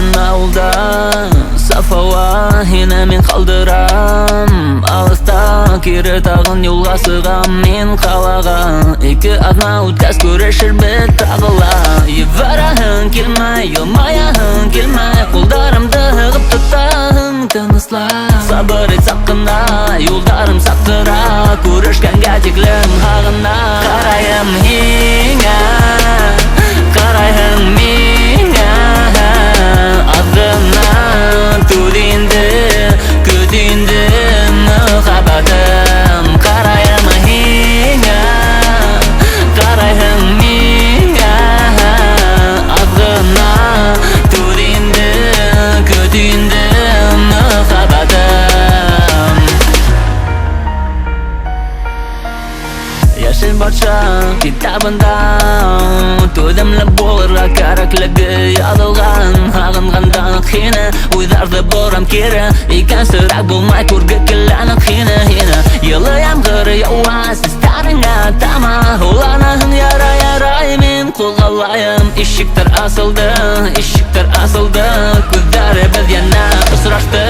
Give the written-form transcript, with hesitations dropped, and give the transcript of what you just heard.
Язган ауылда саф ауа, хина мен қалдырам. Алыста кері тағын юлға сығам мен қалаға. Екі адна өткәз көрешір бет тағыла. Евараһың келмай, елмаяһың келмай, қолдарымды ғып тұттағың тынысла. Сабыр ет сақына, юлдарым сақтыра, көрешкәнге теклім хағына. Қарайым хиңа, қарайым миңа, азғына түдинді, күдинді мұхаббатым. Қарайым хиңа, қарайым миңа, азғына түдинді, күдинді мұхаббатым. Яшел батша китабында төзімлі болырға кәрәклігі язылған. Ағынғанда хина уйдарды борам кері, икән сұрақ болмай көргі келәні хина. Елі ямғыр яуа сестарыңа тама, оланаһын ярай мен қолғалайым. Ишіктер асылды, көздері біз яна ұсырашты.